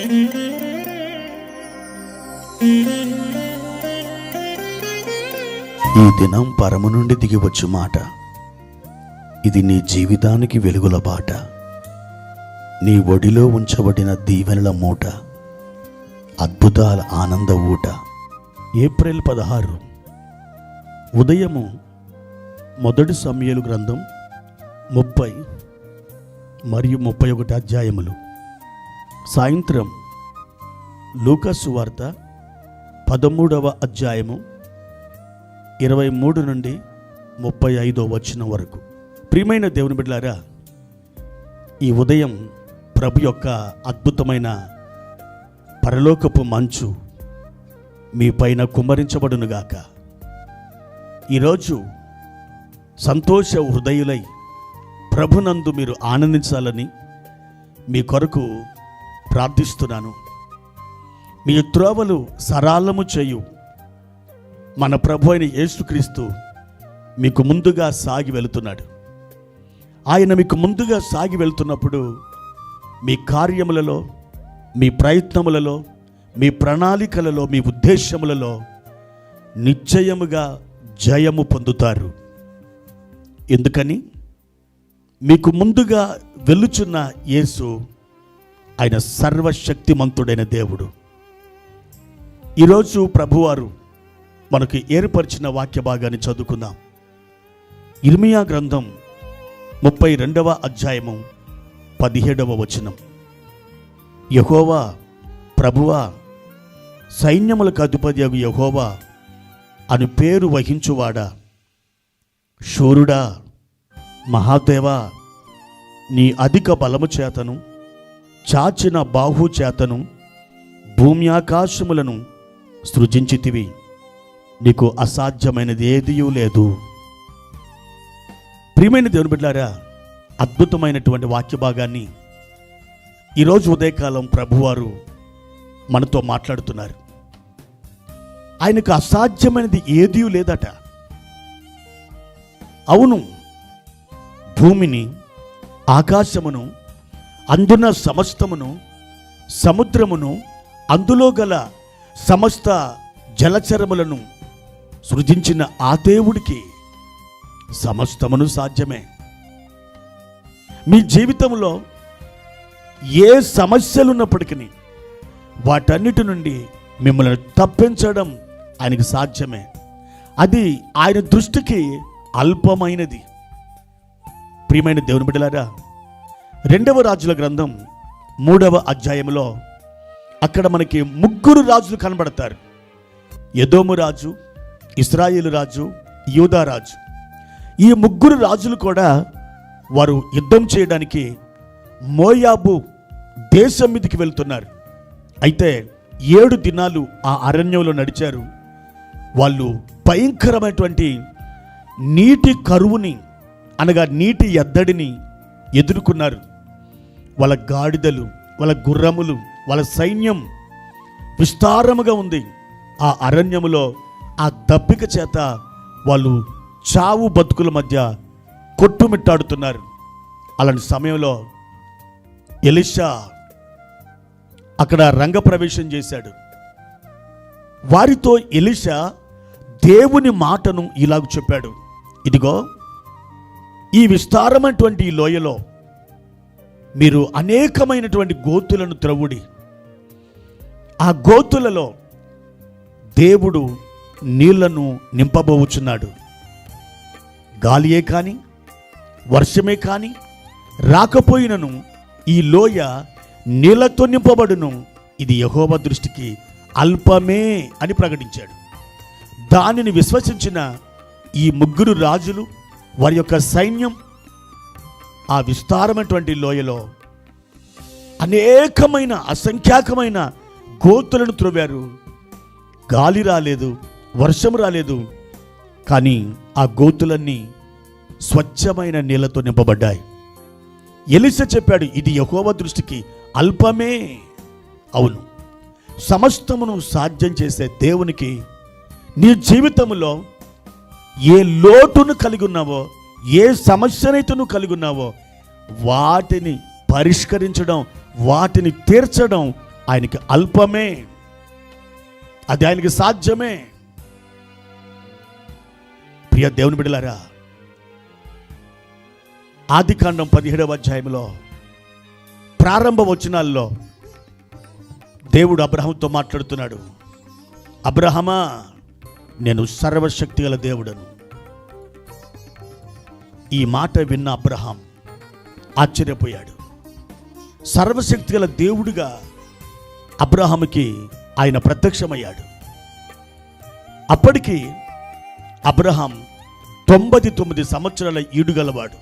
ఈ దినం పరము నుండి దిగివచ్చు మాట, ఇది నీ జీవితానికి వెలుగుల బాట, నీ ఒడిలో ఉంచబడిన దీవెనల మూట, అద్భుతాల ఆనంద ఊట. ఏప్రిల్ 16 ఉదయము 1 సమూయేలు గ్రంథం 30 మరియు 31 అధ్యాయములు. సాయంత్రం లూకా సువార్త 13వ అధ్యాయము 23 నుండి 35వ వచనం వరకు. ప్రియమైన దేవుని బిడ్డలారా, ఈ ఉదయం ప్రభు యొక్క అద్భుతమైన పరలోకపు మంచు మీ పైన కుమ్మరించబడునుగాక. ఈరోజు సంతోష హృదయులై ప్రభునందు మీరు ఆనందించాలని మీ కొరకు ప్రార్థిస్తున్నాను. మీ త్రోవలు సరళము చేయు మన ప్రభు అయిన యేసుక్రీస్తు మీకు ముందుగా సాగి వెళుతున్నాడు. ఆయన మీకు ముందుగా సాగి వెళ్తున్నప్పుడు మీ కార్యములలో, మీ ప్రయత్నములలో, మీ ప్రణాళికలలో, మీ ఉద్దేశములలో నిశ్చయముగా జయము పొందుతారు. ఎందుకని? మీకు ముందుగా వెలుచున్న యేసు ఆయన సర్వశక్తిమంతుడైన దేవుడు. ఈరోజు ప్రభువారు మనకు ఏర్పరిచిన వాక్య భాగాన్ని చదువుకుందాం. ఇర్మియా గ్రంథం 32వ అధ్యాయము 17వ వచనం. యెహోవా ప్రభువా, సైన్యములకు అధిపతియగు యెహోవా అని పేరు వహించువాడా, శూరుడా, మహాదేవా, నీ అధిక బలము చేతను చాచిన బాహు చేతను భూమి ఆకాశములను సృజించితివి, నీకు అసాధ్యమైనది ఏదియూ లేదు. ప్రియమైన దేవుని బిడ్డలారా, అద్భుతమైనటువంటి వాక్య భాగాన్ని ఈరోజు ఉదయకాలం ప్రభువారు మనతో మాట్లాడుతున్నారు. ఆయనకు అసాధ్యమైనది ఏదియూ లేదట. అవును, భూమిని, ఆకాశమును, అందున సమస్తమును, సముద్రమును, అందులో గల సమస్త జలచరములను సృజించిన ఆ దేవుడికి సమస్తమును సాధ్యమే. మీ జీవితంలో ఏ సమస్యలు ఉన్నప్పటికీ వాటన్నిటి నుండి మిమ్మల్ని తప్పించడం ఆయనకు సాధ్యమే. అది ఆయన దృష్టికి అల్పమైనది. ప్రియమైన దేవుని బిడ్డలారా, 2వ రాజుల గ్రంథం 3వ అధ్యాయంలో అక్కడ మనకి 3 రాజులు కనబడతారు. ఎదోము రాజు, ఇశ్రాయేలు రాజు, యూదా రాజు. ఈ 3 రాజులు కూడా వారు యుద్ధం చేయడానికి మోయాబు దేశం మీదకి వెళ్తున్నారు. అయితే 7 దినాలు ఆ అరణ్యంలో నడిచారు. వాళ్ళు భయంకరమైనటువంటి నీటి కరువుని, అనగా నీటి ఎద్దడిని ఎదుర్కొన్నారు. వాళ్ళ గాడిదలు, వాళ్ళ గుర్రములు, వాళ్ళ సైన్యం విస్తారముగా ఉంది. ఆ అరణ్యములో ఆ దప్పిక చేత వాళ్ళు చావు బతుకుల మధ్య కొట్టుమిట్టాడుతున్నారు. అలాంటి సమయంలో ఎలీషా అక్కడ రంగప్రవేశం చేశాడు. వారితో ఎలీషా దేవుని మాటను ఇలాగ చెప్పాడు. ఇదిగో, ఈ విస్తారమైనటువంటి ఈ లోయలో మీరు అనేకమైనటువంటి గోతులను త్రవ్వుడి. ఆ గోతులలో దేవుడు నీళ్లను నింపబోచున్నాడు. గాలియే కాని, వర్షమే కాని రాకపోయినను ఈ లోయ నీళ్లతో నింపబడును. ఇది యెహోవా దృష్టికి అల్పమే అని ప్రకటించాడు. దానిని విశ్వసించిన ఈ 3 రాజులు, వారి యొక్క సైన్యం ఆ విస్తారమైనటువంటి లోయలో అనేకమైన అసంఖ్యాకమైన గోతులను త్రవ్వారు. గాలి రాలేదు, వర్షం రాలేదు, కానీ ఆ గోతులన్నీ స్వచ్ఛమైన నీళ్లతో నింపబడ్డాయి. ఎలీషా చెప్పాడు, ఇది యెహోవా దృష్టికి అల్పమే. అవును, సమస్తమును సాధ్యం చేసే దేవునికి నీ జీవితంలో ఏ లోటును కలిగి ఉన్నావో, ఏ సమస్యనైతే నువ్వు కలిగి ఉన్నావో వాటిని పరిష్కరించడం, వాటిని తీర్చడం ఆయనకి అల్పమే, అది ఆయనకి సాధ్యమే. ప్రియ దేవుని బిడ్డలారా, ఆదికాండం 17వ అధ్యాయంలో ప్రారంభ వచనాల్లో దేవుడు అబ్రహాముతో మాట్లాడుతున్నాడు. అబ్రహమా, నేను సర్వశక్తి గల దేవుడను. ఈ మాట విన్న అబ్రహాం ఆశ్చర్యపోయాడు. సర్వశక్తి గల దేవుడిగా అబ్రహాముకి ఆయన ప్రత్యక్షమయ్యాడు. అప్పటికి అబ్రహాం 99 సంవత్సరాల ఈడుగలవాడు.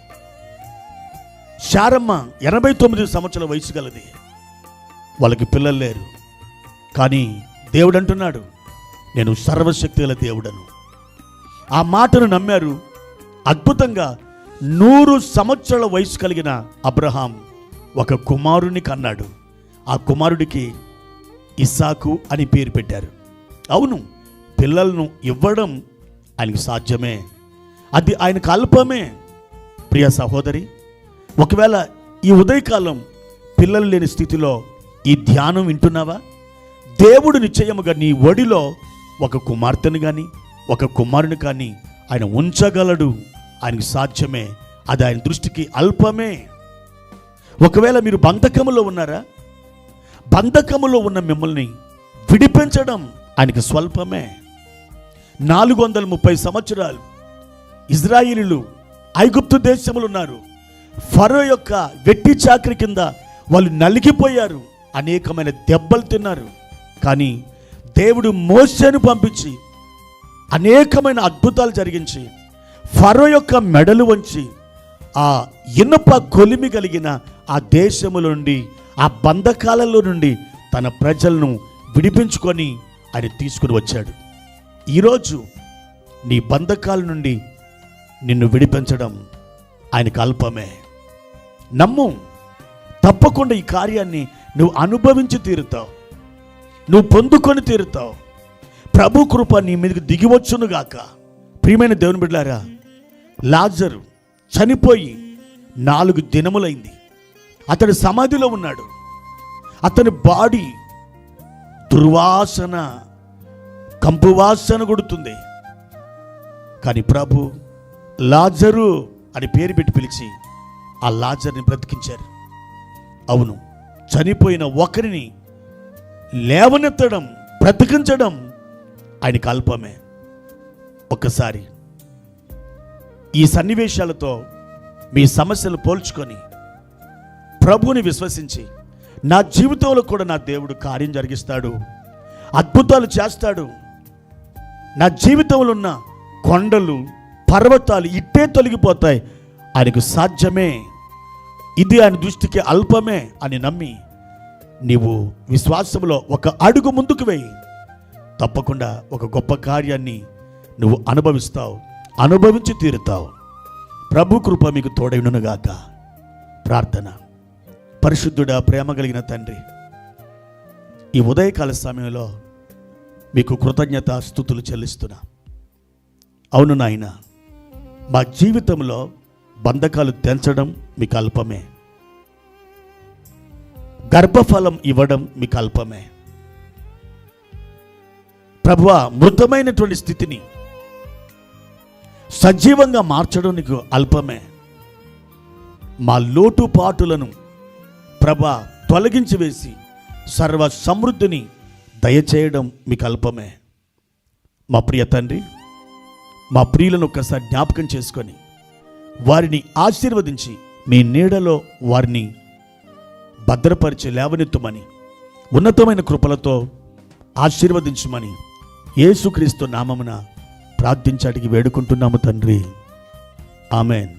శారమ్మ 89 సంవత్సరాల వయసు గలది. వాళ్ళకి పిల్లలు లేరు. కానీ దేవుడు అంటున్నాడు, నేను సర్వశక్తి గల దేవుడను. ఆ మాటను నమ్మారు. అద్భుతంగా 100 సంవత్సరాల వయసు కలిగిన అబ్రహాం ఒక కుమారుని కన్నాడు. ఆ కుమారుడికి ఇస్సాకు అని పేరు పెట్టారు. అవును, పిల్లలను ఇవ్వడం ఆయనకు సాధ్యమే, అది ఆయనకు అల్పమే. ప్రియ సహోదరి, ఒకవేళ ఈ ఉదయకాలం పిల్లలు లేని స్థితిలో ఈ ధ్యానం వింటున్నావా? దేవుడు నిశ్చయముగా నీ ఒడిలో ఒక కుమార్తెను కానీ ఒక కుమారుని కానీ ఆయన ఉంచగలడు. ఆయనకు సాధ్యమే, అది ఆయన దృష్టికి అల్పమే. ఒకవేళ మీరు బంధకములో ఉన్నారా? బంధకములో ఉన్న మిమ్మల్ని విడిపించడం ఆయనకి స్వల్పమే. 430 సంవత్సరాలు ఇజ్రాయేలీలు ఐగుప్తు దేశములు ఉన్నారు. ఫరో యొక్క వెట్టి చాకరి కింద వాళ్ళు నలిగిపోయారు, అనేకమైన దెబ్బలు తిన్నారు. కానీ దేవుడు మోషేను పంపించి అనేకమైన అద్భుతాలు జరిగించి ఫరో యొక్క మెడలు వంచి ఆ ఇనుప కొలిమి కలిగిన ఆ దేశముల నుండి, ఆ బంధకాలలో నుండి తన ప్రజలను విడిపించుకొని ఆయన తీసుకుని వచ్చాడు. ఈరోజు నీ బంధకాల నుండి నిన్ను విడిపించడం ఆయనకు అల్పమే. నమ్ము, తప్పకుండా ఈ కార్యాన్ని నువ్వు అనుభవించి తీరుతావు, నువ్వు పొందుకొని తీరుతావు. ప్రభు కృప నీ మీదకి దిగివచ్చునుగాక. ప్రియమైన దేవుని బిడ్డలారా, లాజరు చనిపోయి 4 దినములైంది. అతడు సమాధిలో ఉన్నాడు. అతని బాడీ దుర్వాసన, కంపువాసన కొడుతుంది. కానీ ప్రభు లాజరు అని పేరు పెట్టి పిలిచి ఆ లాజర్ని బ్రతికించారు. అవును, చనిపోయిన ఒకరిని లేవనెత్తడం, బ్రతికించడం ఆయనకు అల్పమే. ఒక్కసారి ఈ సన్నివేశాలతో మీ సమస్యలు పోల్చుకొని ప్రభువుని విశ్వసించి, నా జీవితంలో కూడా నా దేవుడు కార్యం జరిగిస్తాడు, అద్భుతాలు చేస్తాడు, నా జీవితంలో ఉన్న కొండలు పర్వతాలు ఇట్టే తొలగిపోతాయి, ఆయనకు సాధ్యమే, ఇది ఆయన దృష్టికి అల్పమే అని నమ్మి నీవు విశ్వాసంలో ఒక అడుగు ముందుకు వేయి. తప్పకుండా ఒక గొప్ప కార్యాన్ని నువ్వు అనుభవిస్తావు, అనుభవించి తీరుతావు. ప్రభు కృప మీకు తోడైనగాక. ప్రార్థన. పరిశుద్ధుడా, ప్రేమ కలిగిన తండ్రి, ఈ ఉదయకాల సమయంలో మీకు కృతజ్ఞత స్తుతులు చెల్లిస్తున్నా. అవును నాయన, మా జీవితంలో బంధకాలు తెంచడం మీకు అల్పమే, గర్భఫలం ఇవ్వడం మీకు అల్పమే. ప్రభువా, మృతమైనటువంటి స్థితిని సజీవంగా మార్చడం నీకు అల్పమే. మా లోటుపాటులను ప్రభా తొలగించి వేసి సర్వ సమృద్ధిని దయచేయడం మీకు అల్పమే. మా ప్రియ తండ్రి, మా ప్రియులను ఒక్కసారి జ్ఞాపకం చేసుకొని వారిని ఆశీర్వదించి మీ నీడలో వారిని భద్రపరిచి లేవనెత్తుమని, ఉన్నతమైన కృపలతో ఆశీర్వదించమని యేసుక్రీస్తు నామమున ప్రార్థించి అడిగి వేడుకుంటున్నాము తండ్రి. ఆమెన్.